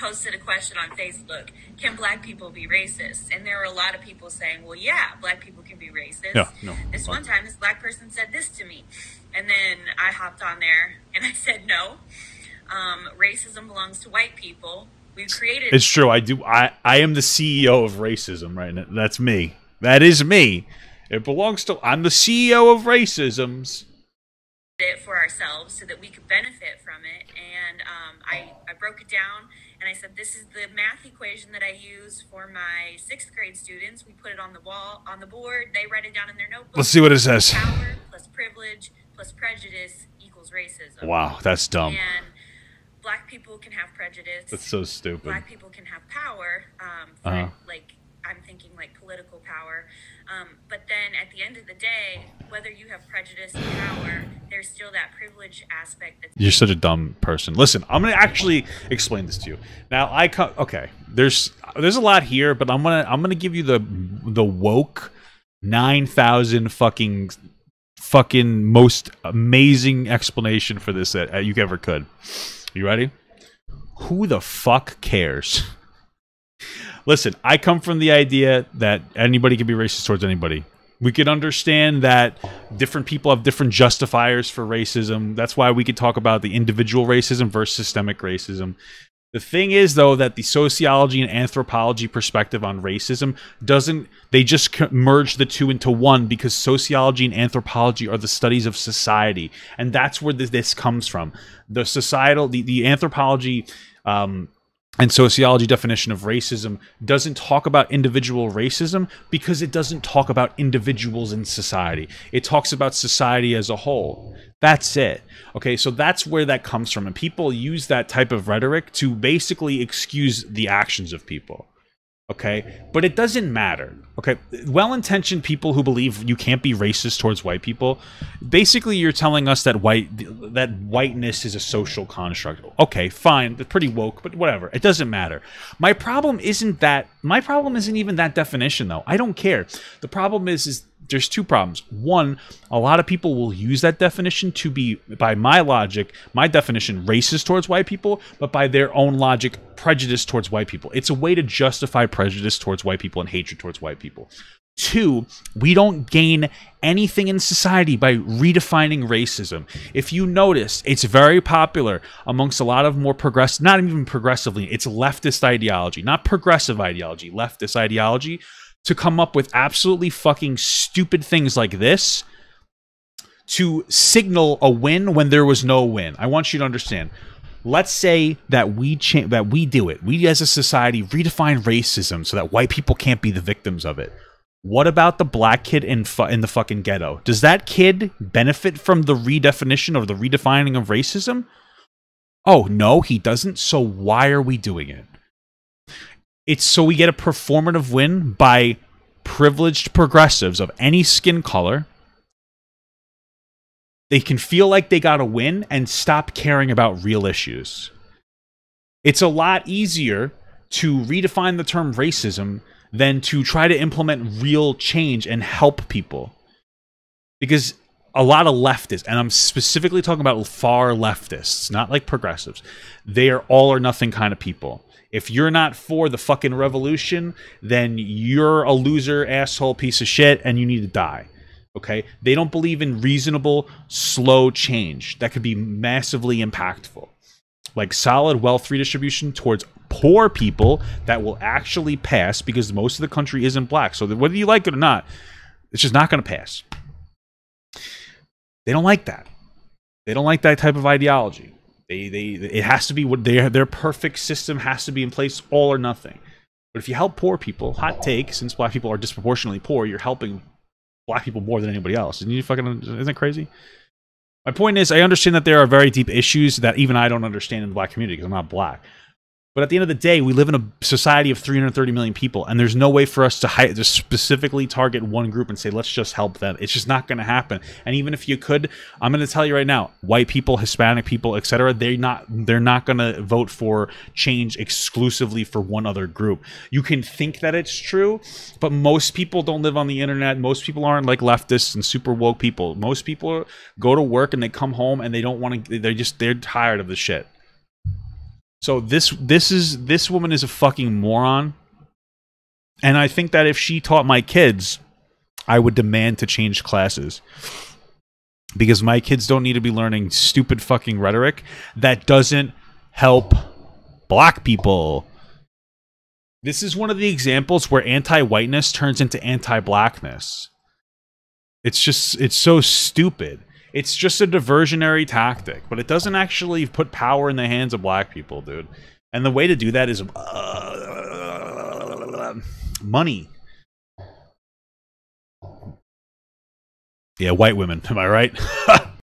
posted a question on Facebook, can black people be racist? And there were a lot of people saying, well, yeah, black people can be racist. Yeah, no. This one time, this black person said this to me. And then I hopped on there and I said, no, racism belongs to white people. We've created... It's true. I do. I am the CEO of racism right now. That's me. That is me. It belongs to... I'm the CEO of racisms. It for ourselves so that we could benefit from it. And I broke it down and I said, this is the math equation that I use for my 6th grade students. We put it on the wall, on the board. They write it down in their notebook. Let's see what it says. Power plus privilege plus prejudice equals racism. Wow, that's dumb. And black people can have prejudice. That's so stupid. Black people can have power. Like, I'm thinking like political power. But then at the end of the day, whether you have prejudice and power, there's still that privilege aspect. You're such a dumb person. Listen, I'm gonna actually explain this to you. Now, okay. There's a lot here, but I'm gonna give you the woke 9,000 fucking most amazing explanation for this that you ever could. You ready? Who the fuck cares? Listen, I come from the idea that anybody can be racist towards anybody. We could understand that different people have different justifiers for racism. That's why we could talk about the individual racism versus systemic racism. The thing is, though, that the sociology and anthropology perspective on racism they just merge the two into one because sociology and anthropology are the studies of society. And that's where this comes from. The anthropology and sociology definition of racism doesn't talk about individual racism because it doesn't talk about individuals in society. It talks about society as a whole. That's it. Okay, so that's where that comes from. And people use that type of rhetoric to basically excuse the actions of people. Okay, but it doesn't matter. Okay, well-intentioned people who believe you can't be racist towards white people, basically you're telling us that whiteness is a social construct. Okay, fine, they're pretty woke, but whatever. It doesn't matter. My problem isn't even that definition, though. I don't care. The problem is there's two problems. One, a lot of people will use that definition to be, by my logic, my definition, racist towards white people, but by their own logic, prejudice towards white people. It's a way to justify prejudice towards white people and hatred towards white people. Two, we don't gain anything in society by redefining racism. If you notice, it's very popular amongst a lot of more progressive, not even progressively, it's leftist ideology, not progressive ideology, leftist ideology, to come up with absolutely fucking stupid things like this to signal a win when there was no win. I want you to understand. Let's say that we do it. We as a society redefine racism so that white people can't be the victims of it. What about the black kid in the fucking ghetto? Does that kid benefit from the redefinition or the redefining of racism? Oh, no, he doesn't. So why are we doing it? It's so we get a performative win by privileged progressives of any skin color. They can feel like they got a win and stop caring about real issues. It's a lot easier to redefine the term racism than to try to implement real change and help people. Because a lot of leftists, and I'm specifically talking about far leftists, not like progressives, they are all or nothing kind of people. If you're not for the fucking revolution, then you're a loser, asshole, piece of shit, and you need to die. Okay? They don't believe in reasonable, slow change that could be massively impactful. Like solid wealth redistribution towards poor people that will actually pass because most of the country isn't black. So whether you like it or not, it's just not going to pass. They don't like that. They don't like that type of ideology. It has to be what their perfect system has to be in place, all or nothing. But if you help poor people, hot take, since black people are disproportionately poor, you're helping black people more than anybody else. Isn't that crazy? My point is, I understand that there are very deep issues that even I don't understand in the black community because I'm not black. But at the end of the day, we live in a society of 330 million people, and there's no way for us to specifically target one group and say, let's just help them. It's just not going to happen. And even if you could, I'm going to tell you right now, white people, Hispanic people, etc., they're not going to vote for change exclusively for one other group. You can think that it's true, but most people don't live on the internet. Most people aren't like leftists and super woke people. Most people go to work and they come home and they don't want to, they're tired of the shit. So this woman is a fucking moron. And I think that if she taught my kids, I would demand to change classes. Because my kids don't need to be learning stupid fucking rhetoric that doesn't help black people. This is one of the examples where anti-whiteness turns into anti-blackness. It's so stupid. It's just a diversionary tactic, but it doesn't actually put power in the hands of black people, dude. And the way to do that is money. Yeah, white women. Am I right?